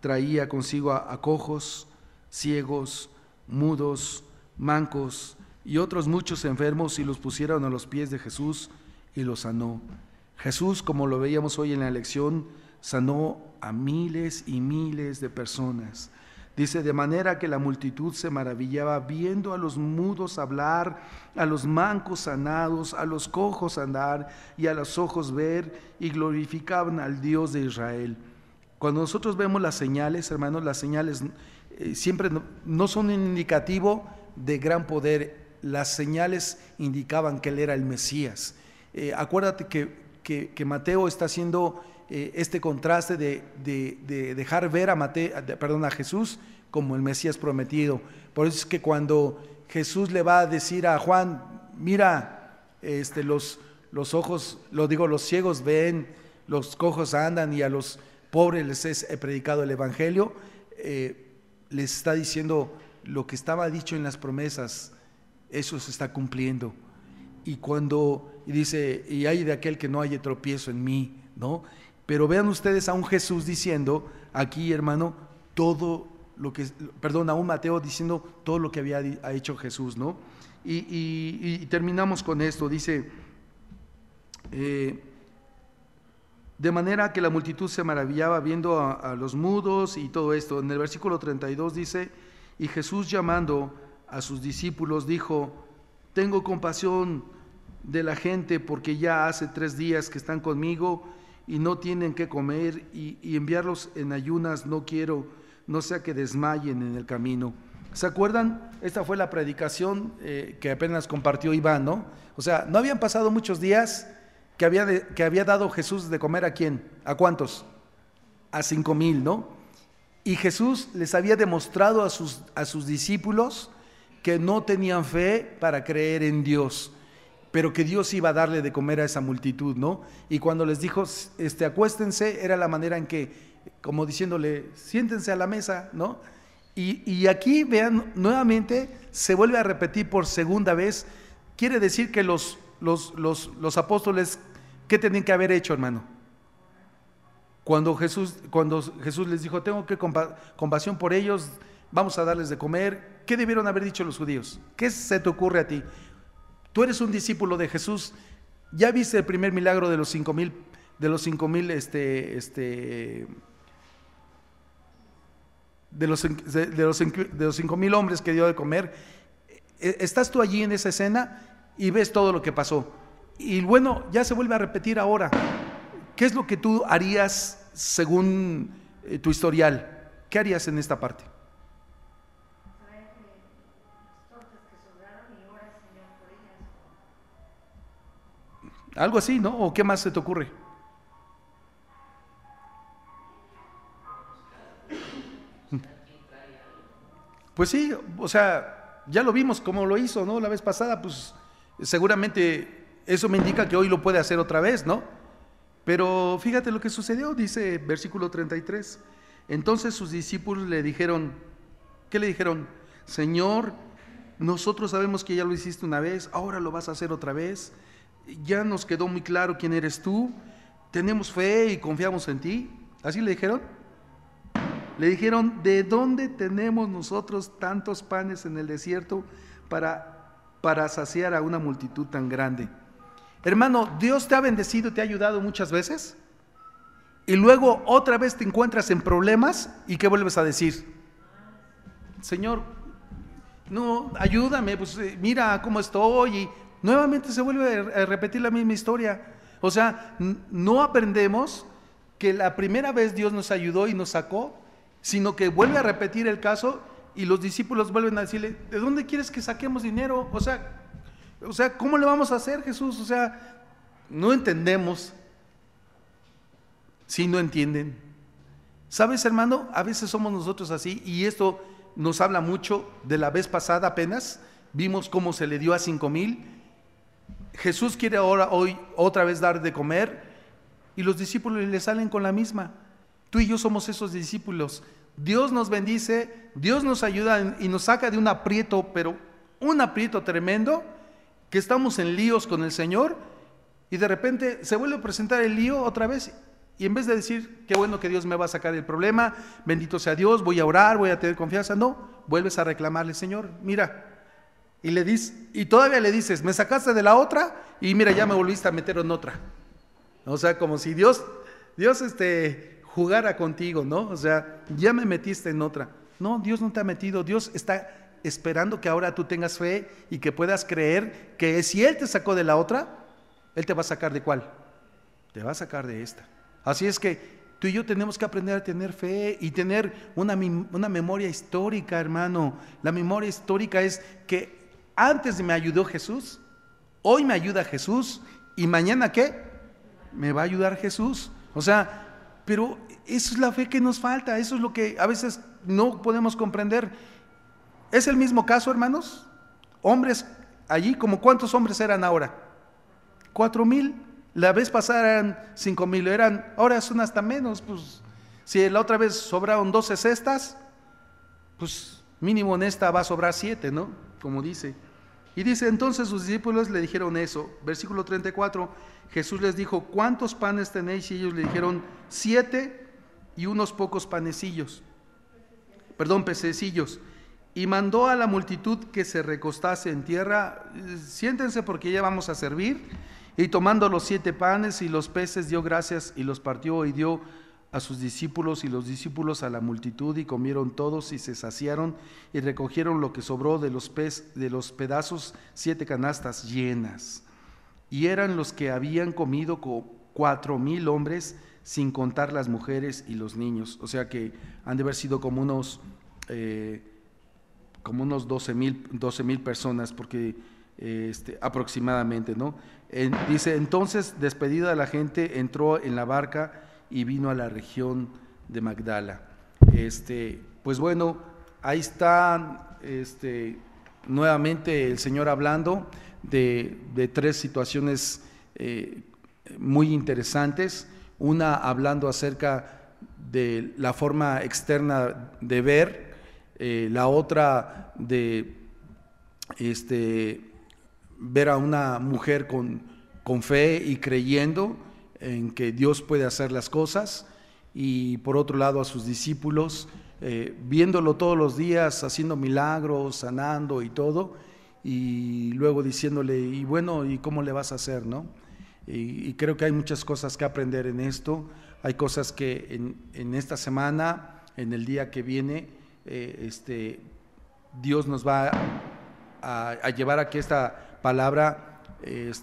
traía consigo a cojos, ciegos, mudos, mancos y otros muchos enfermos, y los pusieron a los pies de Jesús y los sanó. Jesús, como lo veíamos hoy en la lección, sanó a miles y miles de personas. Dice: de manera que la multitud se maravillaba viendo a los mudos hablar, a los mancos sanados, a los cojos andar y a los ojos ver, y glorificaban al Dios de Israel. Cuando nosotros vemos las señales, hermanos, las señales siempre no son un indicativo de gran poder. Las señales indicaban que Él era el Mesías. Acuérdate que Mateo está haciendo este contraste de dejar ver a Jesús como el Mesías prometido. Por eso es que cuando Jesús le va a decir a Juan: mira, los ojos, los ciegos ven, los cojos andan, y a los pobres les he predicado el Evangelio, les está diciendo lo que estaba dicho en las promesas, eso se está cumpliendo. Y dice: y hay de aquel que no haya tropiezo en mí, ¿no? Pero vean ustedes a un Jesús diciendo aquí, hermano, a un Mateo diciendo todo lo que había hecho Jesús, ¿no? Y terminamos con esto. Dice: de manera que la multitud se maravillaba viendo a los mudos y todo esto. En el versículo 32 dice: y Jesús, llamando a sus discípulos, dijo: tengo compasión de la gente, porque ya hace 3 días que están conmigo y no tienen qué comer, y enviarlos en ayunas no quiero, no sea que desmayen en el camino. ¿Se acuerdan? Esta fue la predicación que apenas compartió Iván, ¿no? O sea, no habían pasado muchos días que había dado Jesús de comer ¿a quién? ¿A cuántos? A 5,000, ¿no? Y Jesús les había demostrado a sus discípulos que no tenían fe para creer en Dios, pero que Dios iba a darle de comer a esa multitud, ¿no? Y cuando les dijo, acuéstense, era la manera en que, como diciéndole, siéntense a la mesa, ¿no? Y aquí, vean, nuevamente se vuelve a repetir por segunda vez. Quiere decir que los apóstoles, ¿qué tenían que haber hecho, hermano? Cuando Jesús les dijo, tengo que compasión por ellos, vamos a darles de comer, ¿qué debieron haber dicho los judíos? ¿Qué se te ocurre a ti? Tú eres un discípulo de Jesús, ya viste el primer milagro de los 5,000, de los 5,000 hombres que dio de comer. Estás tú allí en esa escena y ves todo lo que pasó. Y bueno, ya se vuelve a repetir ahora. ¿Qué es lo que tú harías según tu historial? ¿Qué harías en esta parte? Algo así, ¿no? ¿O qué más se te ocurre? Pues sí, o sea, ya lo vimos cómo lo hizo, ¿no? La vez pasada, pues seguramente eso me indica que hoy lo puede hacer otra vez, ¿no? Pero fíjate lo que sucedió, dice versículo 33. Entonces sus discípulos le dijeron, ¿qué le dijeron? Señor, nosotros sabemos que ya lo hiciste una vez, ahora lo vas a hacer otra vez. Ya nos quedó muy claro quién eres tú, tenemos fe y confiamos en ti. ¿Así le dijeron? Le dijeron, ¿de dónde tenemos nosotros tantos panes en el desierto para saciar a una multitud tan grande? Hermano, Dios te ha bendecido, te ha ayudado muchas veces, y luego otra vez te encuentras en problemas, ¿y qué vuelves a decir? Señor, no, ayúdame, pues mira cómo estoy, y nuevamente se vuelve a repetir la misma historia. O sea, no aprendemos que la primera vez Dios nos ayudó y nos sacó, sino que vuelve a repetir el caso y los discípulos vuelven a decirle, ¿de dónde quieres que saquemos dinero? O sea, ¿cómo le vamos a hacer, Jesús? O sea, no entendemos. Si no entienden. ¿Sabes, hermano? A veces somos nosotros así, y esto nos habla mucho de la vez pasada apenas. Vimos cómo se le dio a 5,000. Jesús quiere hoy otra vez dar de comer, y los discípulos le salen con la misma. Tú y yo somos esos discípulos. Dios nos bendice, Dios nos ayuda y nos saca de un aprieto, pero un aprieto tremendo, que estamos en líos con el Señor, y de repente se vuelve a presentar el lío otra vez, y en vez de decir, qué bueno que Dios me va a sacar del problema, bendito sea Dios, voy a orar, voy a tener confianza, no, vuelves a reclamarle, Señor, mira, y todavía le dices, me sacaste de la otra, y mira, ya me volviste a meter en otra. O sea, como si Dios jugara contigo, ¿no? O sea, ya me metiste en otra. No, Dios no te ha metido. Dios está esperando que ahora tú tengas fe y que puedas creer que si Él te sacó de la otra, Él te va a sacar ¿de cuál? Te va a sacar de esta. Así es que tú y yo tenemos que aprender a tener fe y tener una memoria histórica, hermano. La memoria histórica es que antes me ayudó Jesús, hoy me ayuda Jesús, y mañana ¿qué? Me va a ayudar Jesús. O sea, pero eso es la fe que nos falta, eso es lo que a veces no podemos comprender. Es el mismo caso, hermanos. Hombres allí, ¿como cuántos hombres eran ahora? 4,000. La vez pasada eran 5,000, ahora son hasta menos. Pues si la otra vez sobraron 12 cestas, pues mínimo en esta va a sobrar 7, ¿no? Como dice. Y dice, entonces sus discípulos le dijeron eso. Versículo 34, Jesús les dijo, ¿cuántos panes tenéis? Y ellos le dijeron, 7 y unos pocos pececillos. Y mandó a la multitud que se recostase en tierra. Siéntense porque ya vamos a servir. Y tomando los 7 panes y los peces, dio gracias y los partió y dio a sus discípulos, y los discípulos a la multitud, y comieron todos y se saciaron, y recogieron lo que sobró de los pedazos 7 canastas llenas. Y eran los que habían comido 4,000 hombres, sin contar las mujeres y los niños. O sea que han de haber sido como unos 12,000 personas, porque aproximadamente, ¿no? Dice, entonces, despedida la gente, entró en la barca y vino a la región de Magdala. Pues bueno, ahí está nuevamente el Señor hablando de tres situaciones muy interesantes. Una hablando acerca de la forma externa de ver, la otra de ver a una mujer con fe y creyendo en que Dios puede hacer las cosas, y por otro lado a sus discípulos, viéndolo todos los días, haciendo milagros, sanando y todo, y luego diciéndole, y bueno, ¿y cómo le vas a hacer, no? Y creo que hay muchas cosas que aprender en esto. Hay cosas que en esta semana, en el día que viene, Dios nos va a llevar a que esta palabra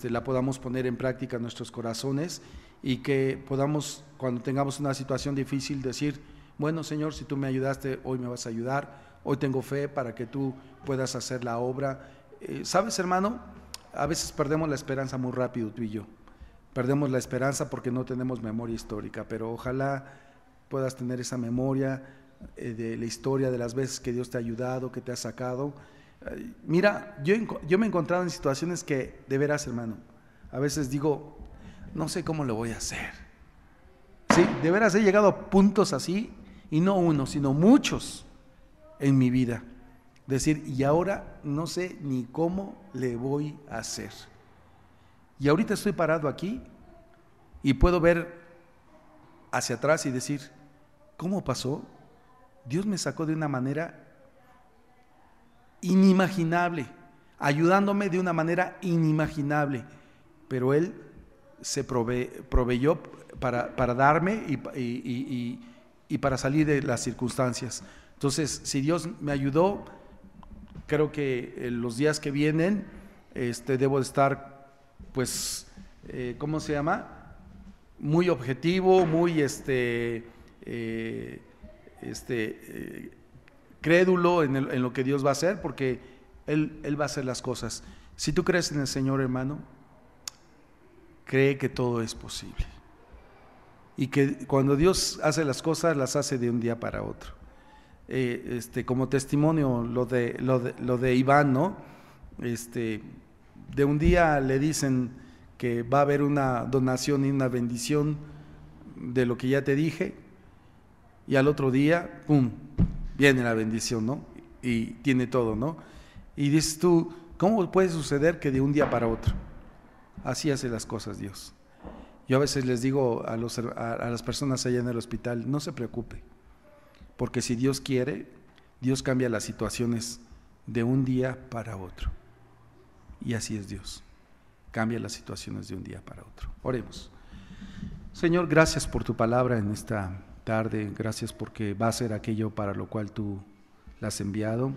la podamos poner en práctica en nuestros corazones, y que podamos, cuando tengamos una situación difícil, decir, bueno, Señor, si tú me ayudaste, hoy me vas a ayudar, hoy tengo fe para que tú puedas hacer la obra. ¿Sabes, hermano? A veces perdemos la esperanza muy rápido, tú y yo. Perdemos la esperanza porque no tenemos memoria histórica, pero ojalá puedas tener esa memoria de la historia, de las veces que Dios te ha ayudado, que te ha sacado. Mira, yo me he encontrado en situaciones que, de veras, hermano, a veces digo, no sé cómo lo voy a hacer. Sí, de veras he llegado a puntos así, y no uno, sino muchos en mi vida. Decir, y ahora no sé ni cómo le voy a hacer. Y ahorita estoy parado aquí y puedo ver hacia atrás y decir, ¿cómo pasó? Dios me sacó de una manera inimaginable, ayudándome de una manera inimaginable, pero Él se proveyó para darme y para salir de las circunstancias. Entonces, si Dios me ayudó, creo que en los días que vienen debo de estar, pues, ¿cómo se llama? Muy objetivo, muy crédulo en lo que Dios va a hacer, porque Él va a hacer las cosas. Si tú crees en el Señor, hermano, cree que todo es posible, y que cuando Dios hace las cosas, las hace de un día para otro. Como testimonio lo de Iván, ¿no? De un día le dicen que va a haber una donación y una bendición de lo que ya te dije, y al otro día, ¡pum!, viene la bendición, ¿no? Y tiene todo, ¿no? Y dices tú, ¿cómo puede suceder que de un día para otro? Así hace las cosas Dios. Yo a veces les digo a las personas allá en el hospital, no se preocupe, porque si Dios quiere, Dios cambia las situaciones de un día para otro. Y así es Dios, cambia las situaciones de un día para otro. Oremos. Señor, gracias por tu palabra en esta tarde, gracias porque va a ser aquello para lo cual tú la has enviado.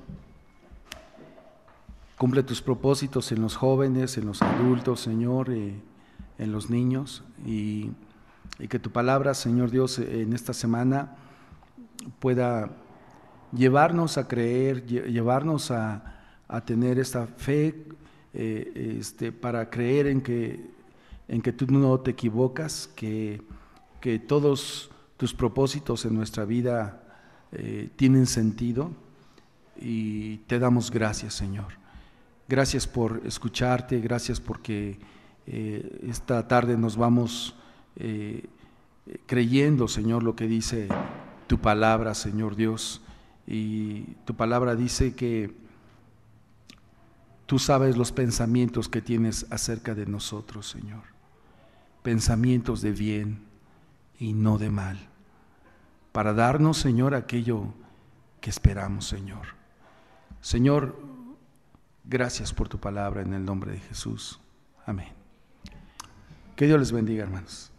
Cumple tus propósitos en los jóvenes, en los adultos, Señor, en los niños, y que tu palabra, Señor Dios, en esta semana pueda llevarnos a creer, llevarnos a tener esta fe, para creer en que tú no te equivocas, que todos tus propósitos en nuestra vida tienen sentido, y te damos gracias, Señor. Gracias por escucharte, gracias porque esta tarde nos vamos creyendo, Señor, lo que dice tu palabra, Señor Dios. Y tu palabra dice que tú sabes los pensamientos que tienes acerca de nosotros, Señor. Pensamientos de bien y no de mal, para darnos, Señor, aquello que esperamos, Señor. Señor, gracias por tu palabra en el nombre de Jesús. Amén. Que Dios les bendiga, hermanos.